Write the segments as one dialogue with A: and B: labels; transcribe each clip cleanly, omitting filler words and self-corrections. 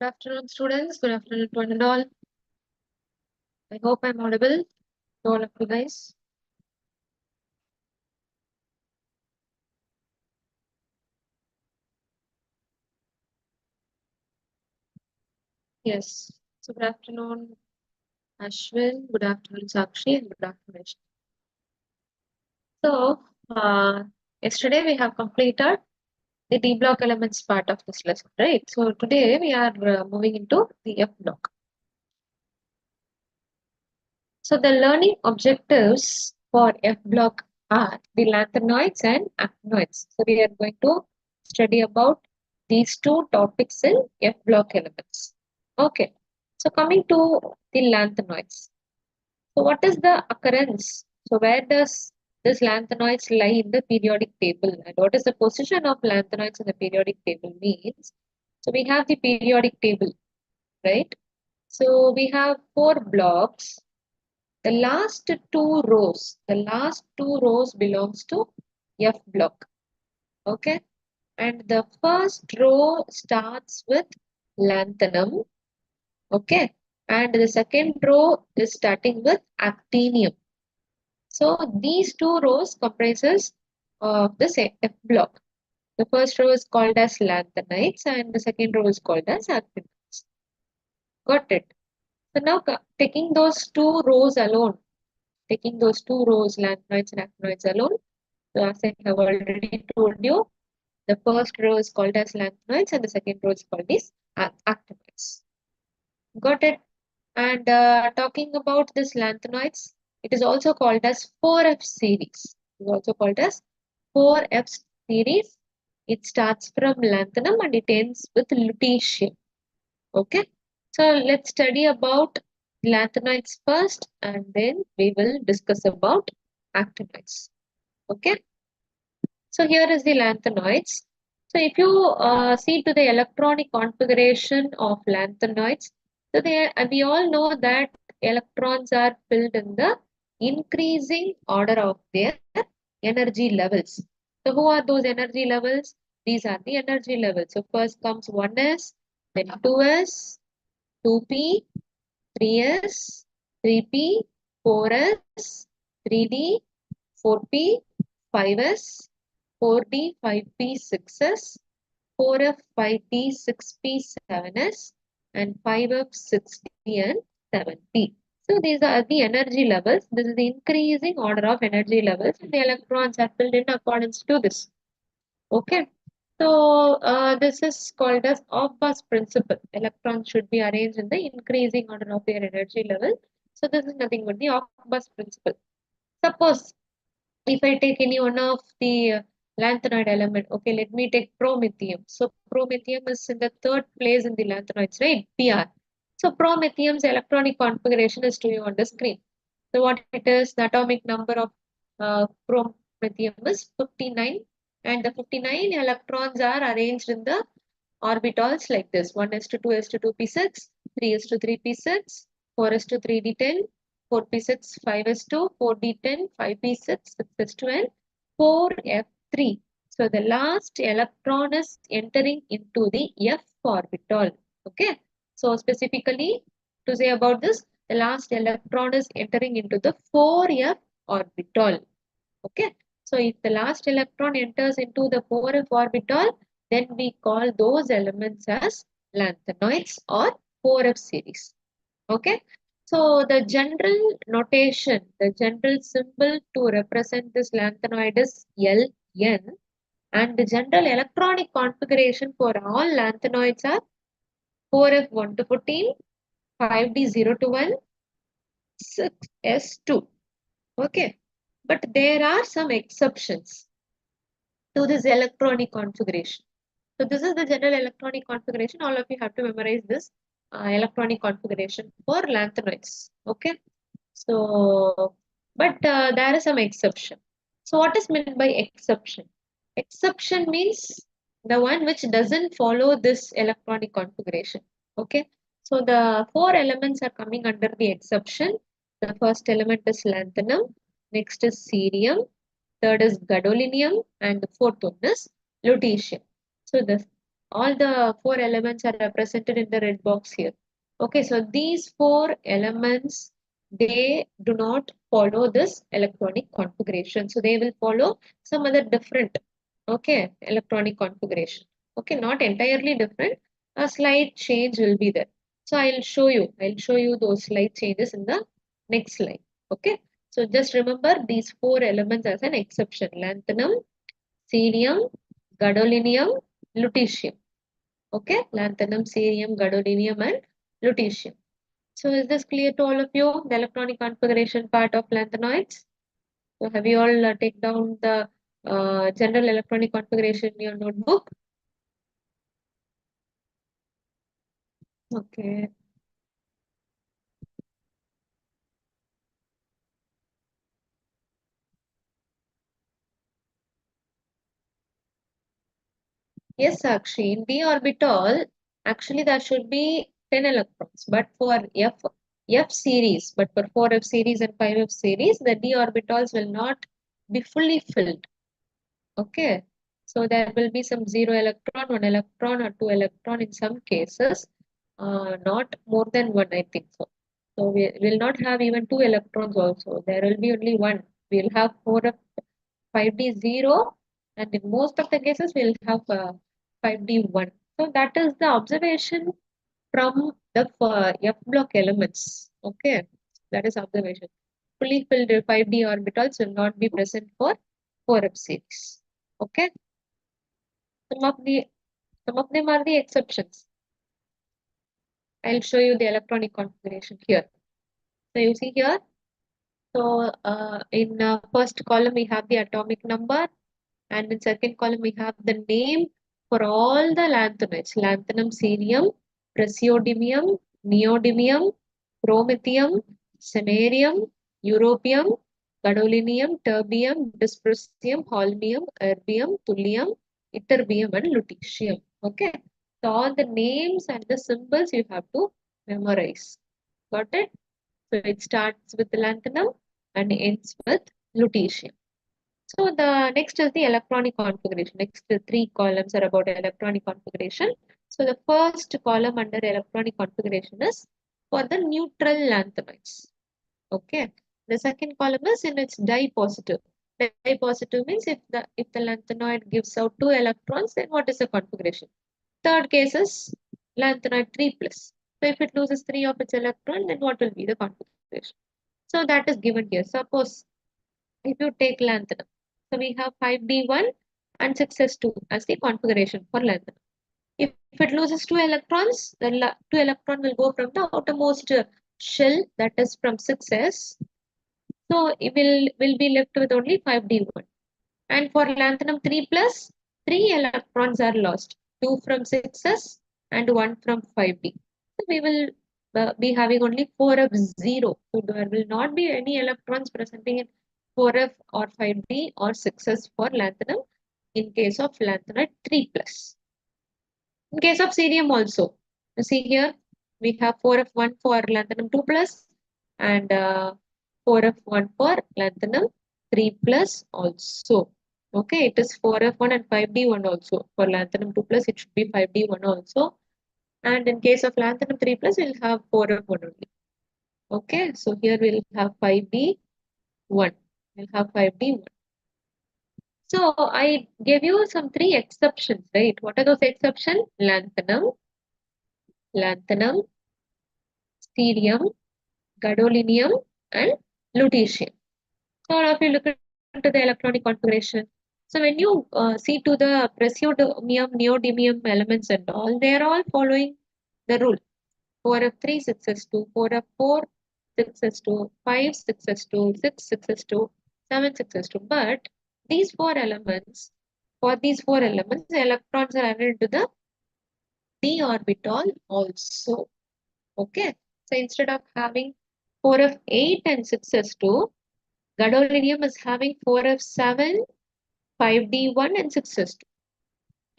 A: Good afternoon, students. Good afternoon to one and all. I hope I'm audible to all of you guys. Yes. So good afternoon, Ashwin. Good afternoon, Sakshi, and good afternoon. Ishita. So yesterday we have completed the D block elements part of this lesson, right? So today we are moving into the F block. So the learning objectives for F block are the lanthanoids and actinoids. So we are going to study about these two topics in F block elements. Okay. So coming to the lanthanoids. So what is the occurrence? So where does this lanthanoids lie in the periodic table? And what is the position of lanthanoids in the periodic table means? So we have the periodic table, right? So we have four blocks. The last two rows belongs to F block. Okay. And the first row starts with lanthanum. Okay. And the second row is starting with actinium. So these two rows comprises of the F block. The first row is called as lanthanides and the second row is called as actinides. Got it? So now taking those two rows alone, lanthanides and actinides alone. So as I have already told you, the first row is called as lanthanoids and the second row is called as actinoids. Got it? And talking about this lanthanoids, it is also called as 4F series. It is also called as 4F series. It starts from lanthanum and it ends with lutetium. Okay. So let's study about lanthanoids first and then we will discuss about actinoids. Okay. So here is the lanthanoids. So if you see to the electronic configuration of lanthanoids, so we all know that electrons are filled in the increasing order of their energy levels. So who are those energy levels? These are the energy levels. So first comes 1s, then 2s, 2p, 3s, 3p, 4s, 3d, 4p, 5s, 4D, 5P, 6S, 4F, 5D, 6P, 7S, and 5F, 6D, and 7P. So these are the energy levels. This is the increasing order of energy levels. The electrons are filled in accordance to this. Okay. So this is called as off-bus principle. Electrons should be arranged in the increasing order of their energy level. So this is nothing but the off-bus principle. Suppose if I take any one of the lanthanoid element, okay, let me take promethium. So promethium is in the third place in the lanthanoids, right? PR. So promethium's electronic configuration is to you on the screen. So what it is, the atomic number of promethium is 59 and the 59 electrons are arranged in the orbitals like this. 1s to 2s to 2p6, 3s to 3p6, 4s to 3d10, 4p6, 5s2, 4d10, 5p6, 6s2, and 4f3. So the last electron is entering into the f orbital. Okay. So specifically to say about this, the last electron is entering into the 4f orbital. Okay. So if the last electron enters into the 4f orbital, then we call those elements as lanthanoids or 4f series. Okay. So the general notation, the general symbol to represent this lanthanoid is Ln, and the general electronic configuration for all lanthanoids are 4f1 to 14, 5d0 to 1, 6s2. Okay. But there are some exceptions to this electronic configuration. So this is the general electronic configuration. All of you have to memorize this electronic configuration for lanthanoids. Okay. So, but there is some exception. So what is meant by exception? Exception means the one which doesn't follow this electronic configuration. Okay. So the four elements are coming under the exception. The first element is lanthanum. Next is cerium. Third is gadolinium. And the fourth one is lutetium. So the all the four elements are represented in the red box here. Okay, so these four elements, they do not follow this electronic configuration. So they will follow some other different, okay, electronic configuration. Okay, not entirely different. A slight change will be there. So I'll show you those slight changes in the next slide. Okay, so just remember these four elements as an exception: lanthanum, cerium, gadolinium, lutetium. Okay, lanthanum, cerium, gadolinium, and lutetium. So is this clear to all of you? The electronic configuration part of lanthanoids. So have you all take down the general electronic configuration in your notebook? Okay. Yes, Sakshi. In d orbital, actually there should be 10 electrons, but for F series, but for 4F series and 5F series, the d orbitals will not be fully filled. Okay, so there will be some 1 electron, or 2 electron in some cases, not more than one, I think so. So we will not have even 2 electrons also. There will be only one. We'll have 4 of 5d 0, and in most of the cases, we'll have 5d 1. So that is the observation from the F block elements. Okay, that is observation. Fully filled 5d orbitals will not be present for 4F series. Okay. Some of the some of them are the exceptions. I'll show you the electronic configuration here. So you see here. So in first column we have the atomic number, and in second column we have the name for all the lanthanides: lanthanum, cerium, praseodymium, neodymium, promethium, samarium, europium, gadolinium, terbium, dysprosium, holmium, erbium, thulium, ytterbium, and lutetium. Okay. So all the names and the symbols you have to memorize. Got it? So it starts with lanthanum and ends with lutetium. So the next is the electronic configuration. Next three columns are about electronic configuration. So the first column under electronic configuration is for the neutral lanthanoids. Okay. The second column is in its di-positive. Di-positive means if the lanthanoid gives out 2 electrons, then what is the configuration? Third case is lanthanoid 3 plus. So if it loses 3 of its electron, then what will be the configuration? So that is given here. Suppose if you take lanthanum, so we have 5d1 and 6s2 as the configuration for lanthanum. If it loses 2 electrons, the 2 electron will go from the outermost shell, that is from 6s. So it will be left with only 5d1. And for lanthanum 3 plus, 3 electrons are lost, 2 from 6s and 1 from 5d. So we will be having only 4 of 0. So there will not be any electrons presenting in 4f or 5d or 6s for lanthanum in case of lanthanide 3 plus. In case of cerium also, you see here we have 4f1 for lanthanum 2 plus and 4f1 for lanthanum 3 plus also. Okay, it is 4f1 and 5d1 also. For lanthanum 2 plus, it should be 5d1 also. And in case of lanthanum 3 plus, we'll have 4f1 only. Okay, so here we'll have 5d1. We'll have 5d1. So I gave you some 3 exceptions, right? What are those exceptions? Lanthanum, cerium, gadolinium, and lutetium. So all of you look into the electronic configuration. So when you see to the praseodymium, neodymium elements and all, they are all following the rule. 4f3, 6s2, 4f4, 6s2, 5, 6s2, 6, 6s2, 7, 6s2. But these four elements, for these 4 elements, the electrons are added to the d orbital also. Okay. So instead of having 4f8 and 6s2, gadolinium is having 4f7, 5d1 and 6s2.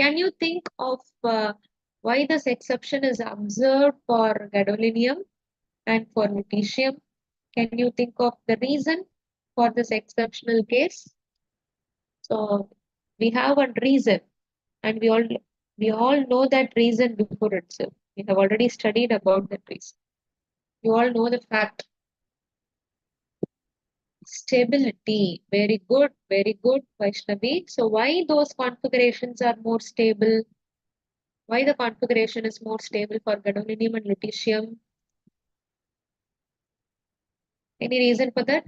A: Can you think of why this exception is observed for gadolinium and for lutetium? Can you think of the reason for this exceptional case? So we have one reason, and We all know that reason before itself. We have already studied about that reason. You all know the fact. Stability. Very good, Vaishnavi. So why those configurations are more stable? Why the configuration is more stable for gadolinium and lutetium? Any reason for that?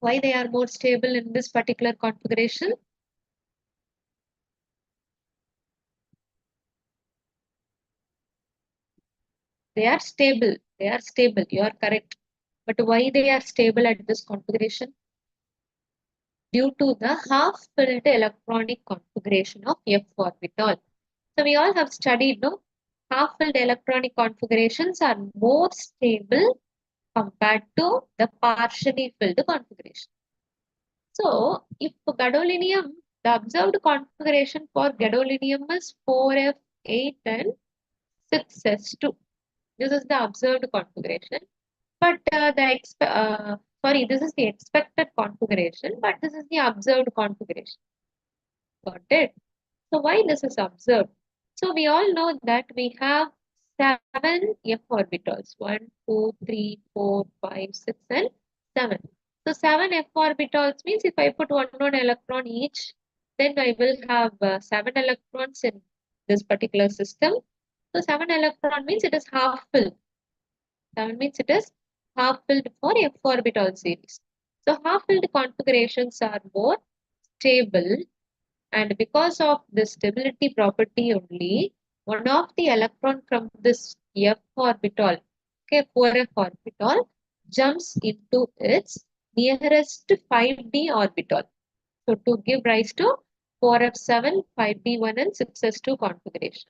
A: Why they are more stable in this particular configuration? They are stable. They are stable. You are correct. But why they are stable at this configuration? Due to the half-filled electronic configuration of F orbital. So we all have studied, no? Half-filled electronic configurations are more stable compared to the partially filled configuration. So if gadolinium, the observed configuration for gadolinium is 4F8 and 6S2. This is the observed configuration. But this is the expected configuration, but this is the observed configuration. Got it? So why this is observed? So we all know that we have 7 F orbitals. 1, 2, 3, 4, 5, 6, and 7. So 7 F orbitals means if I put one electron each, then I will have 7 electrons in this particular system. So 7 electron means it is half filled. 7 means it is half filled for F orbital series. So half filled configurations are more stable, and because of the stability property only, one of the electron from this F orbital, okay, 4F orbital, jumps into its nearest 5D orbital. So to give rise to 4F7, 5D1 and 6S2 configuration.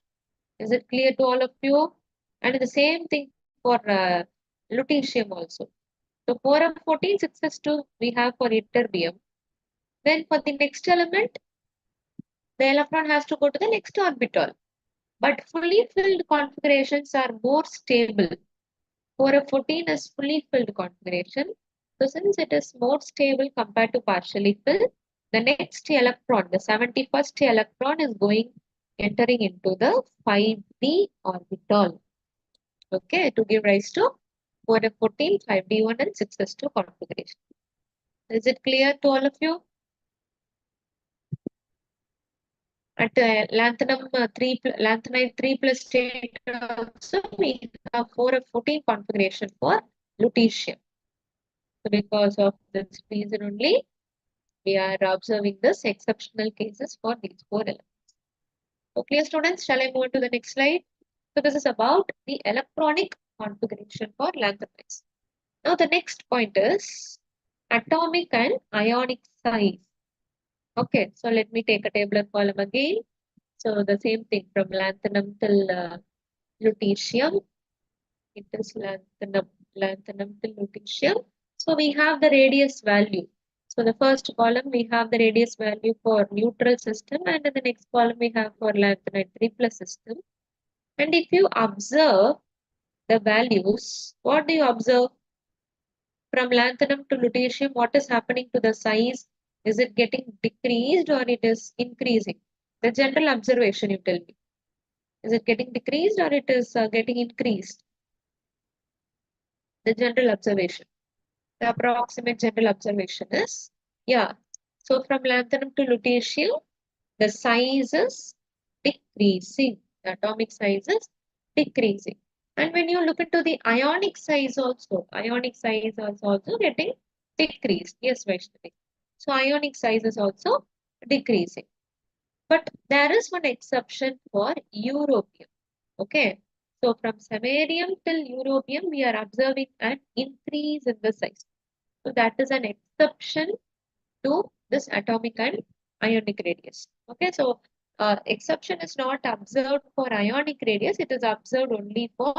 A: Is it clear to all of you? And the same thing for lutetium also. So 4F14, 6S2 we have for ytterbium. Then for the next element, the electron has to go to the next orbital. But fully filled configurations are more stable. 4F14 is fully filled configuration. So since it is more stable compared to partially filled, the next electron, the 71st electron is entering into the 5D orbital. Okay, to give rise to 4F14, 5D1 and 6S2 configuration. Is it clear to all of you? At lanthanum 3 plus state also we have 4F14 configuration for lutetium. So because of this reason only, we are observing this exceptional cases for these 4 elements. So clear students, shall I move on to the next slide? So this is about the electronic configuration for lanthanides. Now the next point is atomic and ionic size. Okay, so let me take a tabular column again. So the same thing from lanthanum till lutetium. It is lanthanum till lutetium. So we have the radius value. So the first column we have the radius value for neutral system, and in the next column we have for lanthanide 3 plus system. And if you observe the values, what do you observe? From lanthanum to lutetium, what is happening to the size? Is it getting decreased or it is increasing? The general observation, you tell me. Is it getting decreased or it is getting increased? The general observation. The approximate general observation is, yeah. So from lanthanum to lutetium, the size is decreasing. The atomic size is decreasing. And when you look into the ionic size also getting decreased. Yes, Vaishnavi. So ionic size is also decreasing. But there is one exception for europium. Okay. So from samarium till europium, we are observing an increase in the size. So that is an exception to this atomic and ionic radius. Okay. So exception is not observed for ionic radius. It is observed only for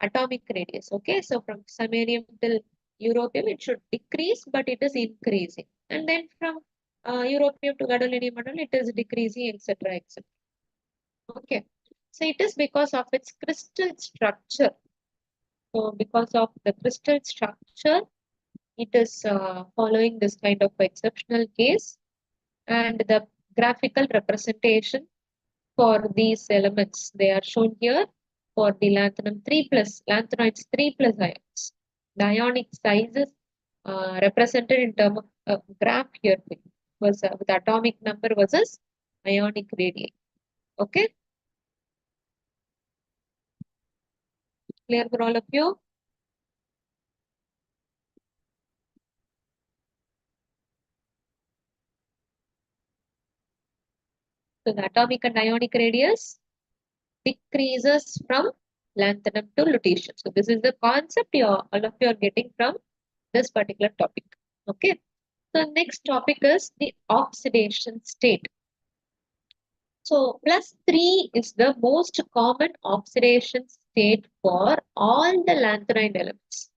A: atomic radius. Okay. So from samarium till europium, it should decrease, but it is increasing. And then from europium to gadolinium, it is decreasing, etc., etc. Okay. So it is because of its crystal structure. So because of the crystal structure, it is following this kind of exceptional case, and the graphical representation for these elements, they are shown here for the lanthanum 3 plus, lanthanoids 3 plus ions. The ionic size is represented in terms of graph here was with atomic number versus ionic radii. Okay, clear for all of you? So the atomic and ionic radius decreases from lanthanum to lutetium. So this is the concept all of you are getting from this particular topic. Okay. So next topic is the oxidation state. So +3 is the most common oxidation state for all the lanthanoid elements.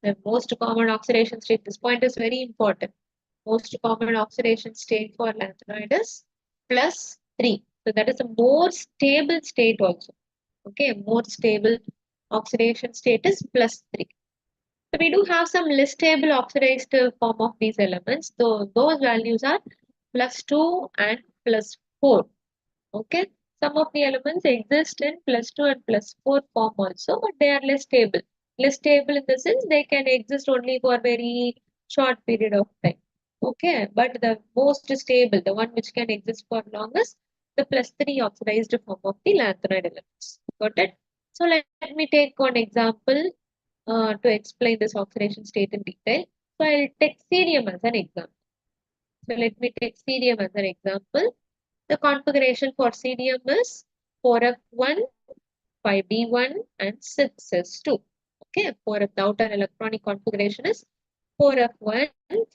A: The most common oxidation state, this point is very important. Most common oxidation state for lanthanoid is +3. So that is a more stable state also. Okay, more stable oxidation state is +3. So we do have some listable oxidized form of these elements. So those values are +2 and +4. Okay. Some of the elements exist in +2 and +4 form also, but they are less stable. Less stable in the sense they can exist only for a very short period of time. Okay. But the most stable, the one which can exist for longest, the +3 oxidized form of the lanthanoid elements. Got it? So let me take one example to explain this oxidation state in detail. So I'll take cerium as an example. So let me take cerium as an example. The configuration for cerium is 4f1, 5d1, and 6s2. Okay, 4f, the outer electronic configuration is 4f1,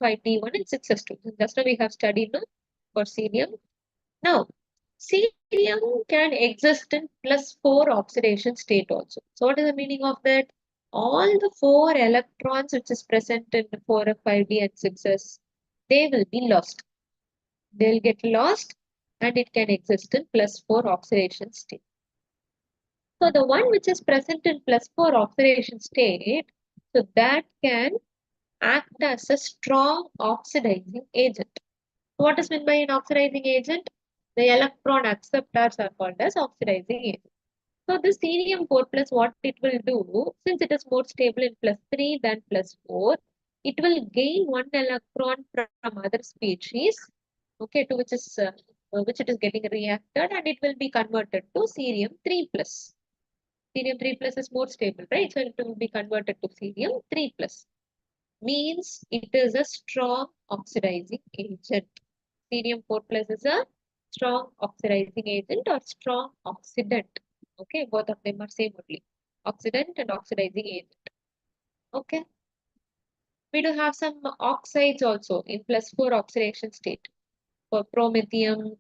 A: 5d1, and 6s2. Just now we have studied no, for cerium. Now, cerium can exist in +4 oxidation state also. So what is the meaning of that? All the 4 electrons which is present in 4f, 5d, and 6s, they will be lost. They'll get lost and it can exist in +4 oxidation state. So the one which is present in +4 oxidation state, so that can act as a strong oxidizing agent. What is meant by an oxidizing agent? The electron acceptors are called as oxidizing agent. So this cerium 4 plus, what it will do, since it is more stable in +3 than +4, it will gain one electron from other species, okay, to which it is getting reacted, and it will be converted to cerium 3 plus. Cerium 3 plus is more stable, right? So it will be converted to cerium 3 plus. Means it is a strong oxidizing agent. Cerium 4 plus is a strong oxidizing agent or strong oxidant. Okay, both of them are same only. Oxidant and oxidizing agent. Okay. We do have some oxides also in +4 oxidation state. For promethium,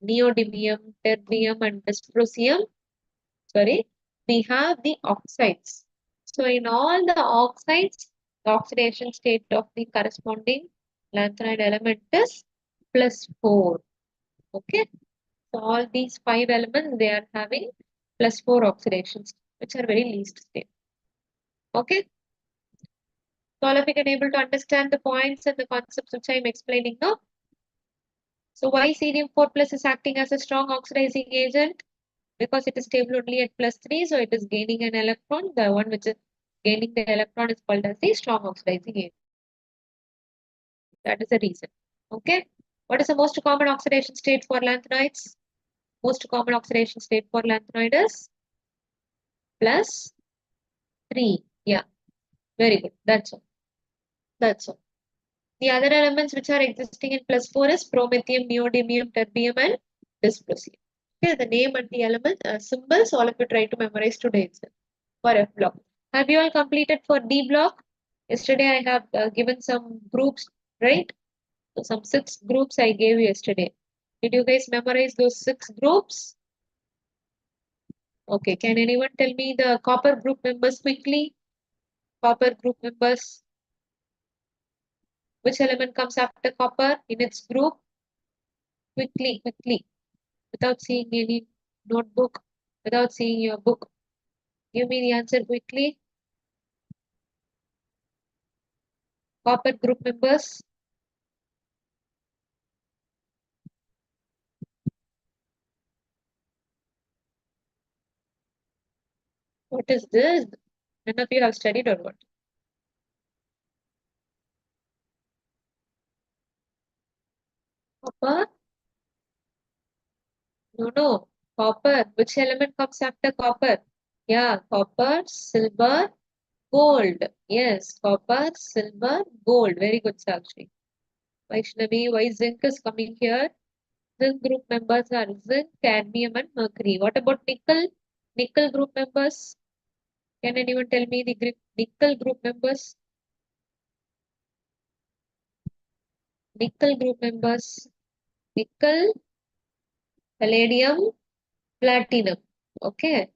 A: neodymium, terbium, and dysprosium. Sorry, we have the oxides. So in all the oxides, the oxidation state of the corresponding lanthanoid element is +4. Okay. So all these 5 elements, they are having +4 oxidations, which are very least stable. Okay. So all of you can able to understand the points and the concepts which I am explaining now. So why cerium 4 plus is acting as a strong oxidizing agent? Because it is stable only at +3, so it is gaining an electron. The one which is gaining the electron is called as the strong oxidizing agent. That is the reason. Okay. What is the most common oxidation state for lanthanoids? Most common oxidation state for lanthanoid is +3. Yeah, very good. That's all. That's all. The other elements which are existing in +4 is promethium, neodymium, terbium, and dysprosium. Okay, the name and the element symbols, all of you try to memorize today itself for F block. Have you all completed for D block? Yesterday I have given some groups, right? So some 6 groups I gave yesterday. Did you guys memorize those 6 groups? Okay, can anyone tell me the copper group members quickly? Copper group members. Which element comes after copper in its group? Quickly, quickly. Without seeing any notebook, without seeing your book. Give me the answer quickly. Copper group members. What is this? None of you have studied or what? Copper? No, no. Copper. Which element comes after copper? Yeah, copper, silver, gold. Yes, copper, silver, gold. Very good, Sakshi. Vaishnavi, why zinc is coming here? Zinc group members are zinc, cadmium, and mercury. What about nickel? Nickel group members? Can anyone tell me the nickel group members? Nickel group members. Nickel, palladium, platinum. Okay.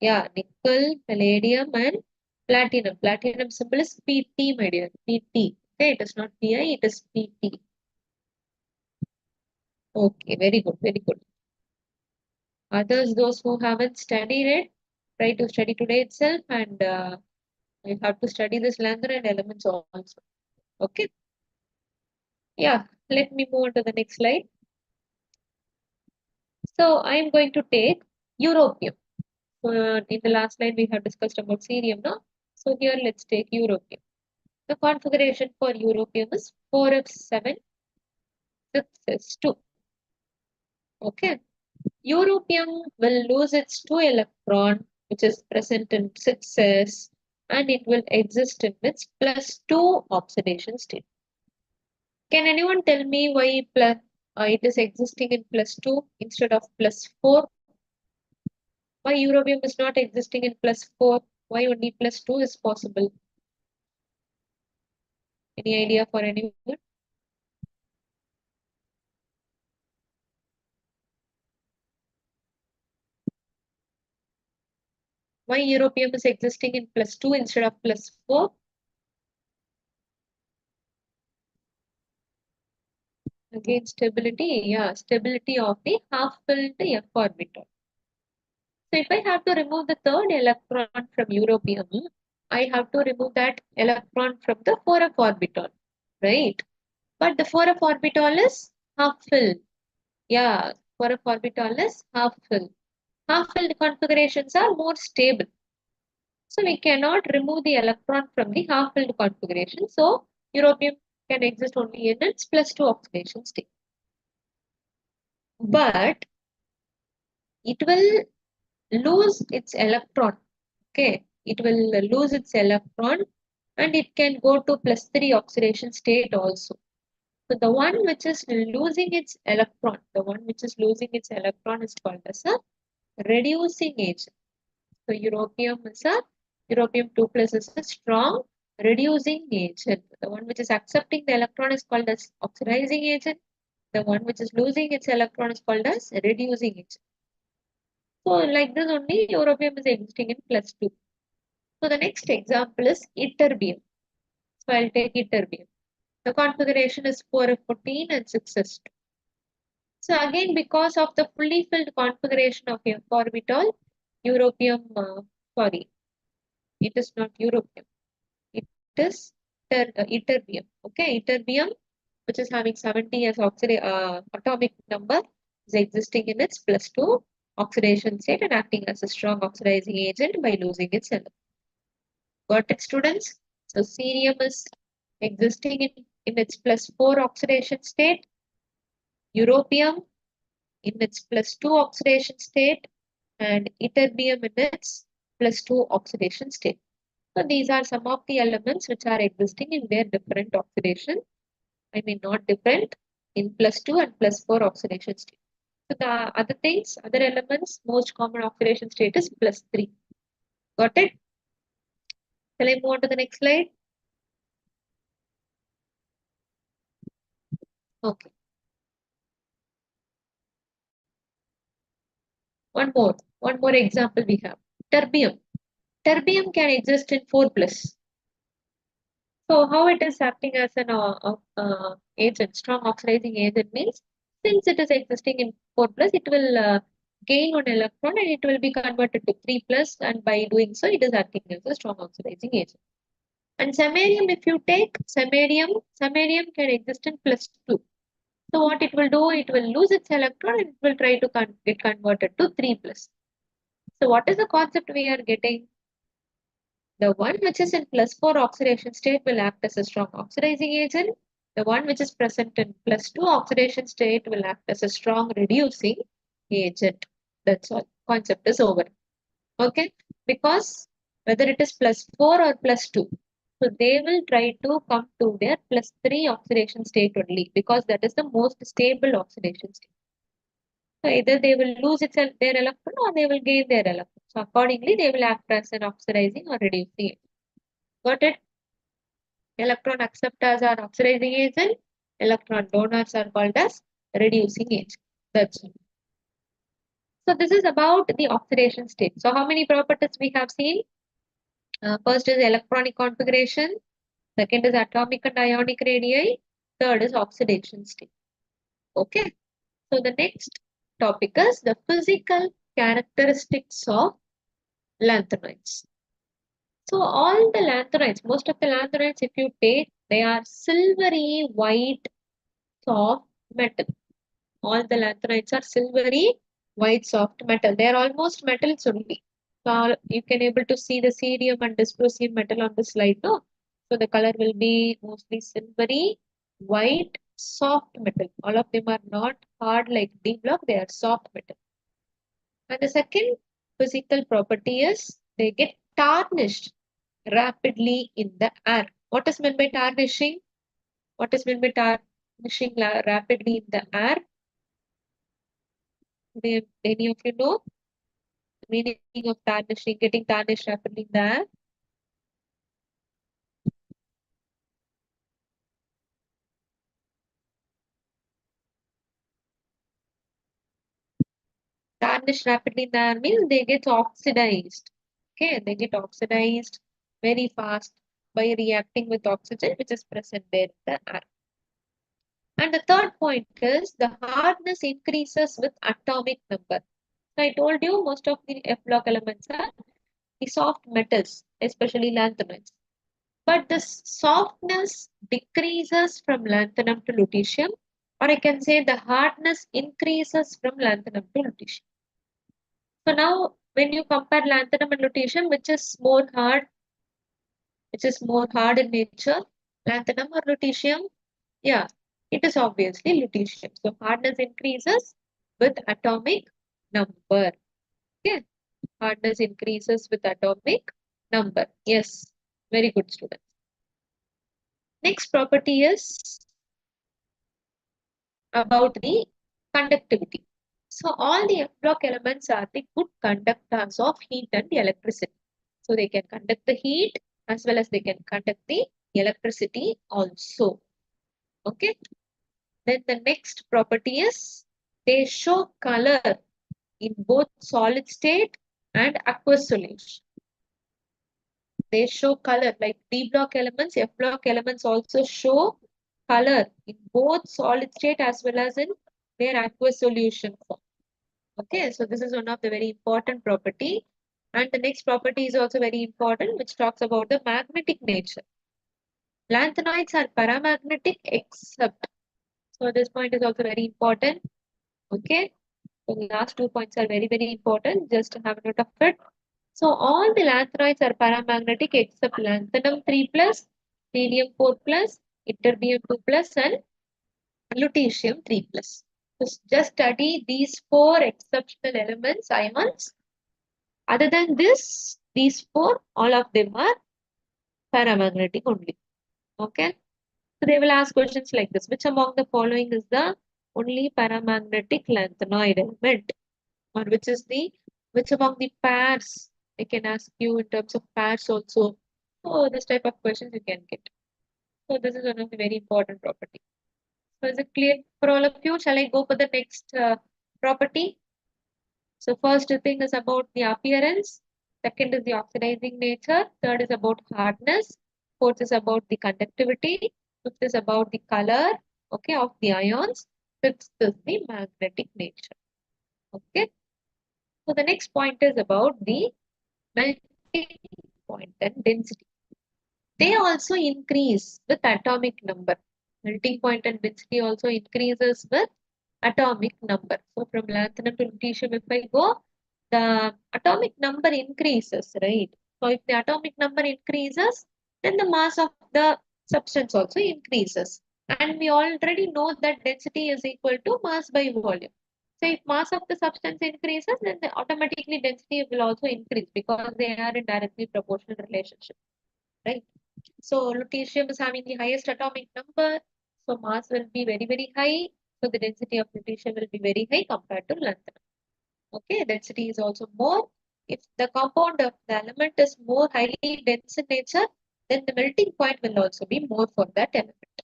A: Yeah, nickel, palladium, and platinum. Platinum symbol is PT, my dear. PT. Okay, it is not Pi, it is PT. Okay, very good, very good. Others, those who haven't studied it, try to study today itself, and you have to study this Lander and elements also. Okay. Yeah, let me move on to the next slide. So I am going to take europium. In the last slide, we have discussed about cerium, no? So here, let's take europium. The configuration for europium is 4f7 6s2. Okay. Europium will lose its 2 electron, which is present in 6s, and it will exist in its +2 oxidation state. Can anyone tell me why it is existing in +2 instead of +4? Why europium is not existing in +4? Why only +2 is possible? Any idea for anyone? Why europium is existing in +2 instead of +4? Again, stability. Yeah, stability of the half-filled f orbital. So if I have to remove the third electron from europium, I have to remove that electron from the 4f orbital, right? But the 4f orbital is half-filled. Yeah, 4f orbital is half-filled. Half-filled configurations are more stable. So we cannot remove the electron from the half-filled configuration. So europium can exist only in its +2 oxidation state. But it will lose its electron. Okay, it will lose its electron and it can go to +3 oxidation state also. So the one which is losing its electron, is called as a reducing agent. So europium 2 plus is a strong reducing agent. The one which is accepting the electron is called as oxidizing agent. The one which is losing its electron is called as reducing agent. So like this only europium is existing in +2. So the next example is ytterbium. So I'll take ytterbium. The configuration is 4f14 and 6s2. So again, because of the fully filled configuration of f orbital, europium, it is not europium. It is ytterbium. Okay, ytterbium, which is having 70 as atomic number, is existing in its +2 oxidation state and acting as a strong oxidizing agent by losing its electron. Got it, students? So cerium is existing in its +4 oxidation state, europium in its +2 oxidation state, and ytterbium in its +2 oxidation state. So these are some of the elements which are existing in their different oxidation. I mean not different, in +2 and +4 oxidation state. So the other elements, most common oxidation state is +3. Got it? Shall I move on to the next slide? Okay. One more example we have. Terbium. Terbium can exist in 4 plus. So how it is acting as an agent, strong oxidizing agent means since it is existing in 4 plus, it will gain one electron and it will be converted to 3 plus, and by doing so, it is acting as a strong oxidizing agent. And samarium, if you take samarium can exist in +2. So what it will do, it will lose its electron and it will try to get converted to 3+. So what is the concept we are getting? The one which is in +4 oxidation state will act as a strong oxidizing agent. The one which is present in +2 oxidation state will act as a strong reducing agent. That's all. Concept is over. Okay? Because whether it is +4 or +2, so they will try to come to their +3 oxidation state only because that is the most stable oxidation state. So either they will lose their electron or they will gain their electron. So accordingly, they will act as an oxidizing or reducing agent. Got it? Electron acceptors are oxidizing agent. Electron donors are called as reducing agent. That's all. So this is about the oxidation state. So how many properties we have seen? First is electronic configuration. Second is atomic and ionic radii. Third is oxidation state. Okay. So the next topic is the physical characteristics of lanthanides. So all the lanthanides, most of the lanthanides, if you take, they are silvery white soft metal. All the lanthanides are silvery white soft metal. They are almost metals only. So you can able to see the cerium and dysprosium metal on the slide, no? So the color will be mostly silvery white soft metal. All of them are not hard like D block, they are soft metal. And the second physical property is they get tarnished rapidly in the air. What is meant by tarnishing? What is meant by tarnishing rapidly in the air? Any of you know the meaning of tarnishing, getting tarnished rapidly in the air? Tarnished rapidly in the air means they get oxidized. Okay, they get oxidized very fast by reacting with oxygen which is present there in the air. And the third point is the hardness increases with atomic number. So I told you most of the F block elements are the soft metals, especially lanthanides. But this softness decreases from lanthanum to lutetium, or I can say the hardness increases from lanthanum to lutetium. So now when you compare lanthanum and lutetium, which is more hard in nature, lanthanum or lutetium? Yeah, it is obviously lutetium. So hardness increases with atomic number. Okay, hardness increases with atomic number. Yes, very good students. Next property is about the conductivity. So all the F block elements are the good conductors of heat and electricity. So they can conduct the heat as well as they can conduct the electricity also. Okay. Then the next property is they show color in both solid state and aqueous solution. They show color like D block elements, F block elements also show color in both solid state as well as in their aqueous solution form. Okay, so this is one of the very important property. And the next property is also very important, which talks about the magnetic nature. Lanthanides are paramagnetic except. So this point is also very important. Okay, so the last 2 points are very, very important. Just have a note of it. So all the lanthanides are paramagnetic except lanthanum 3+, helium 4+, ytterbium 2+, and lutetium 3+. So just study these 4 exceptional elements, ions. Other than this, these 4, all of them are paramagnetic only. Okay. So they will ask questions like this. Which among the following is the only paramagnetic lanthanoid element? Or which among the pairs? They can ask you in terms of pairs also. So this type of questions you can get. So this is one of the very important property. So is it clear for all of you? Shall I go for the next property? So first thing is about the appearance. Second is the oxidizing nature. Third is about hardness. Fourth is about the conductivity. Fifth is about the color, okay, of the ions. Sixth is the magnetic nature. Okay. So the next point is about the melting point and density. they also increase with atomic number. Melting point and density also increases with atomic number. So from lanthanum to lutetium, if I go, the atomic number increases, right? So if the atomic number increases, then the mass of the substance also increases. And we already know that density is equal to mass by volume. So if mass of the substance increases, then automatically density will also increase because they are in directly proportional relationship, right? So lutetium is having the highest atomic number, so mass will be very, very high. So the density of lutetium will be very high compared to lanthanum. Okay, density is also more. If the compound of the element is more highly dense in nature, then the melting point will also be more for that element.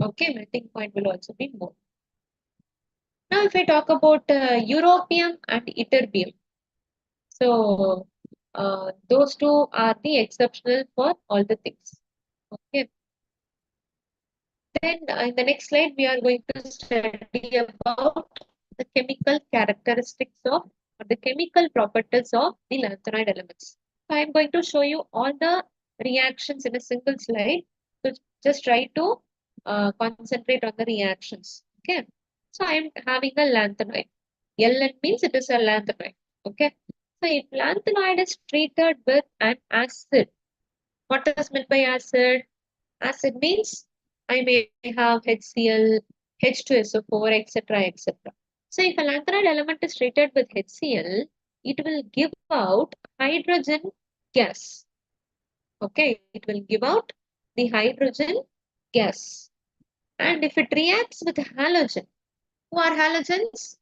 A: Okay, melting point will also be more. Now, if I talk about europium and ytterbium, so those two are the exceptional for all the things. Okay. Then in the next slide, we are going to study about the chemical characteristics of or the chemical properties of the lanthanoid elements. So I'm going to show you all the reactions in a single slide. So just try to concentrate on the reactions. Okay. So I'm having a lanthanoid. Ln means it is a lanthanoid. Okay. So if lanthanoid is treated with an acid, what is meant by acid? Acid means I may have HCl, H2SO4, etc. etc. So if a lanthanide element is treated with HCl, it will give out hydrogen gas. Okay, it will give out the hydrogen gas. And if it reacts with halogen, who are halogens?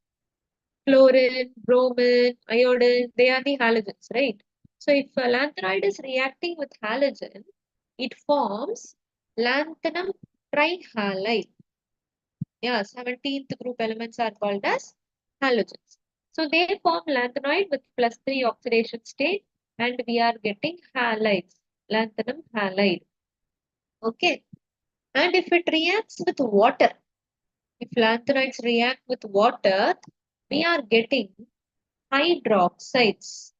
A: Chlorine, bromine, iodine, they are the halogens, right? So if a lanthanoid is reacting with halogen, it forms lanthanum trihalide. Yeah, 17th group elements are called as halogens. So they form lanthanoid with +3 oxidation state and we are getting halides, lanthanum halide. Okay. And if it reacts with water, if lanthanoids react with water, we are getting hydroxides.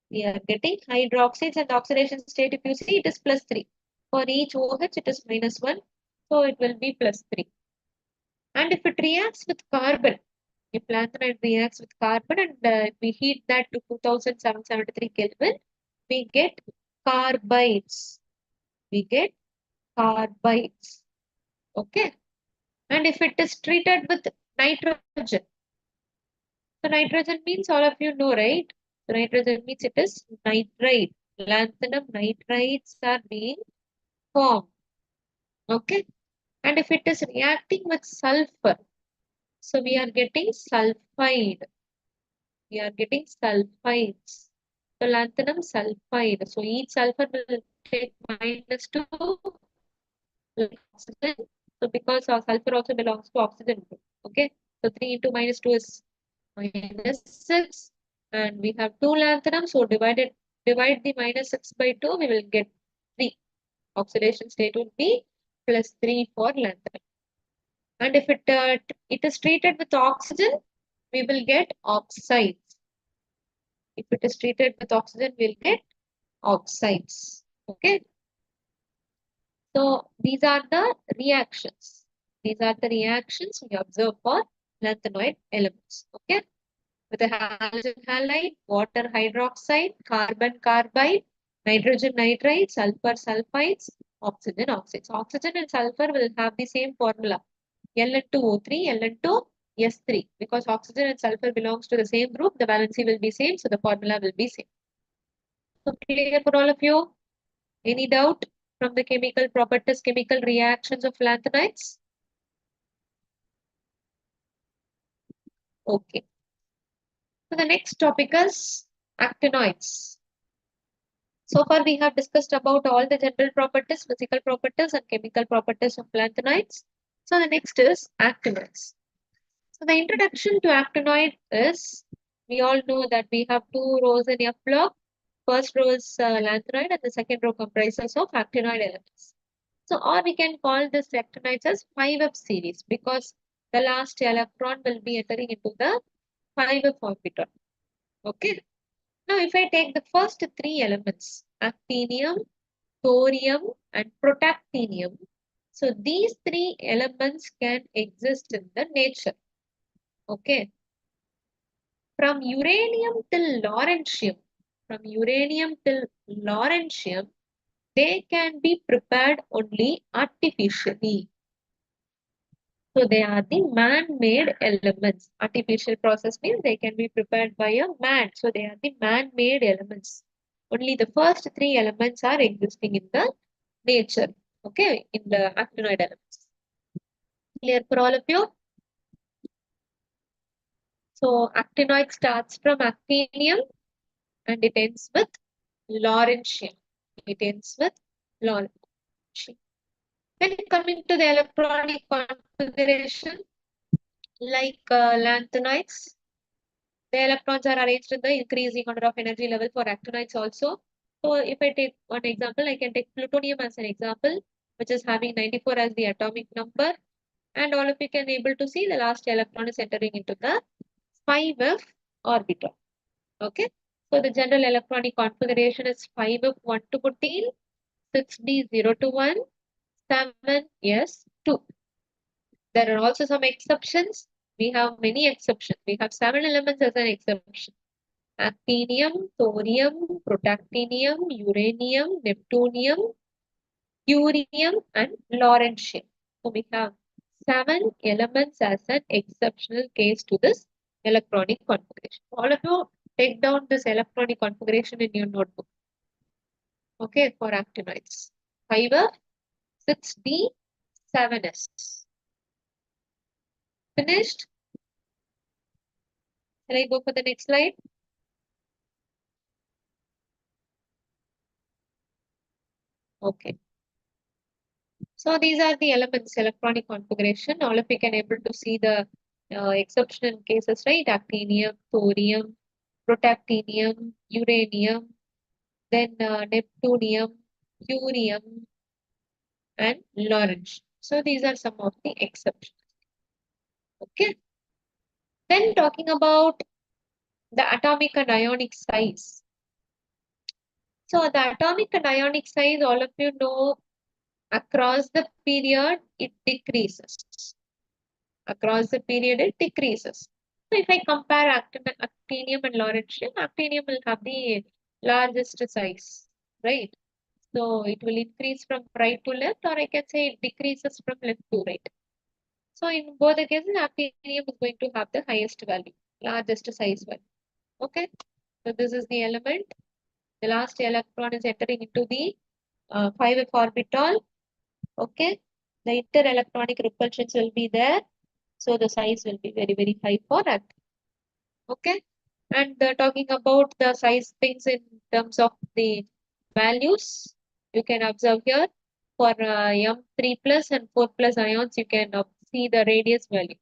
A: We are getting hydroxides and the oxidation state, if you see, it is +3. For each OH, it is -1. So it will be +3. And if it reacts with carbon, if lanthanide reacts with carbon and if we heat that to 2773 Kelvin, we get carbides. We get carbides. Okay. And if it is treated with nitrogen, so nitrogen means all of you know, right? So nitrogen means it is nitride. Lanthanum nitrides are being formed. Okay. And if it is reacting with sulfur, so we are getting sulfide. We are getting sulfides. So lanthanum sulfide. So each sulfur will take -2 like oxygen. So because our sulfur also belongs to oxygen group. Okay. So 3 into -2 is -6. And we have 2 lanthanum. So divide the -6 by 2, we will get 3. Oxidation state would be +3 for lanthanum. And if it is treated with oxygen, we will get oxides. If it is treated with oxygen, we'll get oxides. Okay. So these are the reactions. These are the reactions we observe for lanthanoid elements. Okay. With a halogen halide, water hydroxide, carbon carbide, nitrogen nitride, sulfur sulfides, oxygen oxides. Oxygen and sulfur will have the same formula. Ln2O3, Ln2S3. Because oxygen and sulfur belongs to the same group, the valency will be same, so the formula will be same. So clear for all of you? Any doubt from the chemical properties, chemical reactions of lanthanides? Okay. So the next topic is actinoids. So far we have discussed about all the general properties, physical properties and chemical properties of lanthanides. So the next is actinoids. So the introduction to actinoid is, we all know that we have 2 rows in F block. First row is lanthanoid and the second row comprises of actinoid elements. So, or we can call this actinoids as 5F series because the last electron will be entering into the 5F orbital. Okay. Now, if I take the first 3 elements, actinium, thorium, and protactinium. So these three elements can exist in the nature. Okay. From uranium till lawrencium, they can be prepared only artificially. So they are the man-made elements. Artificial process means they can be prepared by a man. So they are the man-made elements. Only the first three elements are existing in the nature. Okay, in the actinoid elements. Clear for all of you? So actinoid starts from actinium and it ends with lawrencium. It ends with lawrencium. Then coming to the electronic configuration, like lanthanides, the electrons are arranged in the increasing order of energy level for actinides also. So if I take one example, I can take plutonium as an example, which is having 94 as the atomic number. And all of you can able to see the last electron is entering into the 5f orbital. Okay. So the general electronic configuration is 5f1 to 14, 6d0 to 1, 7s2. There are also some exceptions. We have many exceptions. We have 7 elements as an exception. Actinium, thorium, protactinium, uranium, neptunium, curium, and lawrencium. So we have 7 elements as an exceptional case to this electronic configuration. All of you take down this electronic configuration in your notebook. Okay, for actinoids. 5f, 6d, 7s. Finished? Shall I go for the next slide? Okay. So these are the elements, electronic configuration. All of you can able to see the exceptional cases, right? Actinium, thorium, protactinium, uranium, then neptunium, curium, and lawrence. So these are some of the exceptions. Okay. Then talking about the atomic and ionic size. So the atomic and ionic size, all of you know, across the period, it decreases. Across the period, it decreases. So if I compare actinium and lawrencium, actinium will have the largest size, right? So it will increase from right to left, or I can say it decreases from left to right. So in both the cases, actinium is going to have the highest value, largest size value. Okay. So this is the element. The last electron is entering into the 5f orbital. Okay. The inter-electronic repulsions will be there. So the size will be very, very high for that. Okay. And talking about the size things in terms of the values, you can observe here for M3 plus and 4 plus ions, you can see the radius value.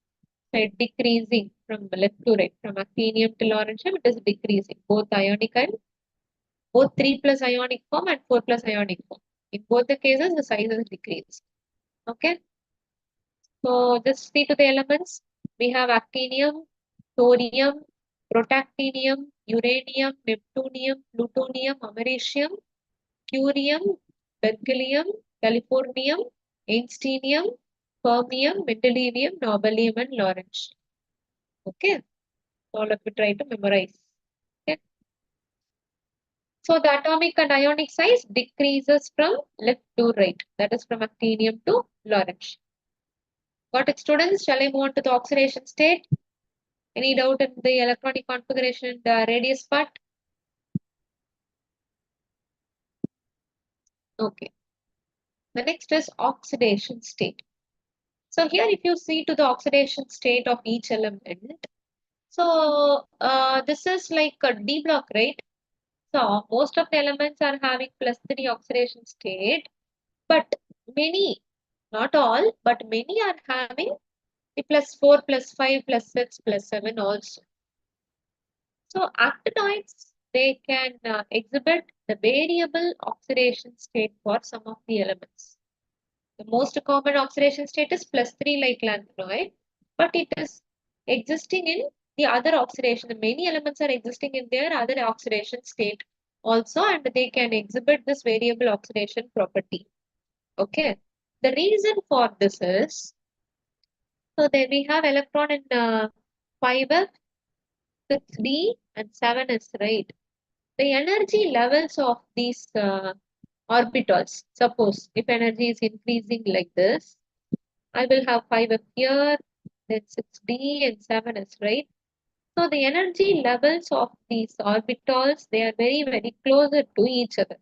A: So it decreasing from left to right, from actinium to lawrencium, it is decreasing, both ionic and both 3 plus ionic form and 4 plus ionic form. In both the cases, the size is decreased. Okay. So just see to the elements. We have actinium, thorium, protactinium, uranium, neptunium, plutonium, americium, curium, berkelium, californium, einsteinium, fermium, mendelevium, nobelium, and lawrencium. Okay. All of you try to memorize. Okay. So the atomic and ionic size decreases from left to right. That is from actinium to lawrencium. Got it, students? Shall I move on to the oxidation state? Any doubt in the electronic configuration, the radius part? Okay. The next is oxidation state. So here, if you see to the oxidation state of each element, so this is like a D block, right? So most of the elements are having +3 oxidation state, but many, not all, but many are having the +4, +5, +6, +7 also. So actinoids, they can exhibit the variable oxidation state for some of the elements. The most common oxidation state is +3 like lanthanoid, but it is existing in the other oxidation. The many elements are existing in their other oxidation state. also, and they can exhibit this variable oxidation property. Okay. The reason for this is, so then we have electron in 5f, 6d, and 7s, right? The energy levels of these orbitals, suppose if energy is increasing like this, I will have 5f here, then 6d and 7s, right? So the energy levels of these orbitals, they are very, very closer to each other.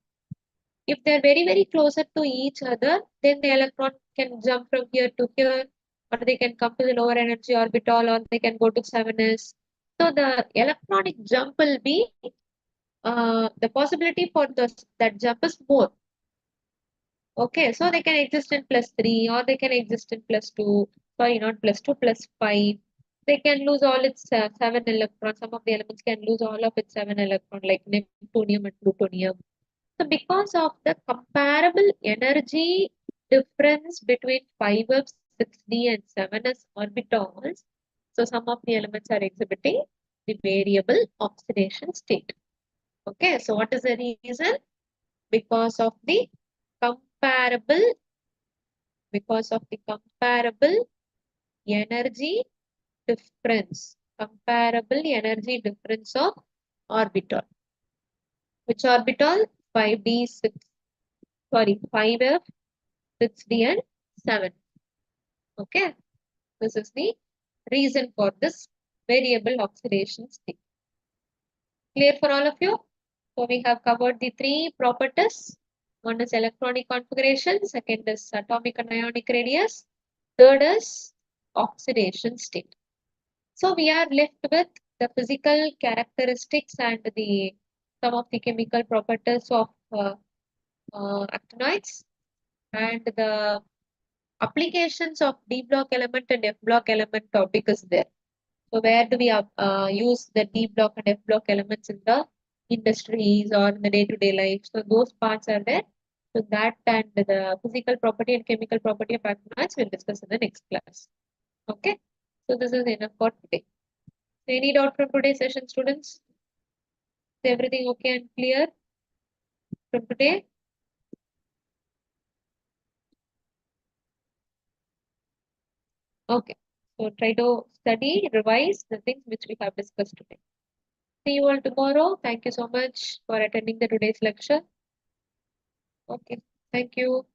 A: If they're very, very closer to each other, then the electron can jump from here to here, or they can come to the lower energy orbital, or they can go to 7s. So the electronic jump will be, the possibility for that jump is more. Okay, so they can exist in +3, or they can exist in +2, sorry, not +2, +5. They can lose all its 7 electrons. Some of the elements can lose all of its 7 electrons, like neptunium and plutonium. So because of the comparable energy difference between 5s, 6d, and 7s orbitals, so some of the elements are exhibiting the variable oxidation state. Okay, so what is the reason? Because of the comparable, because of the comparable energy difference, comparable energy difference of orbital. Which orbital? 5d, 6, sorry, 5f, 6d, and 7. Okay, this is the reason for this variable oxidation state. Clear for all of you? So we have covered the three properties. One is electronic configuration, second is atomic and ionic radius, third is oxidation state. So we are left with the physical characteristics and the some of the chemical properties of actinides, and the applications of D block element and F block element topic is there. So where do we use the D block and F block elements in the industries or in the day-to-day life? So those parts are there. So that and the physical property and chemical property of actinides we'll discuss in the next class. Okay. So this is enough for today. So any doubt from today's session, students? Is everything okay and clear from today? Okay. So try to study, revise the things which we have discussed today. See you all tomorrow. Thank you so much for attending the today's lecture. Okay. Thank you.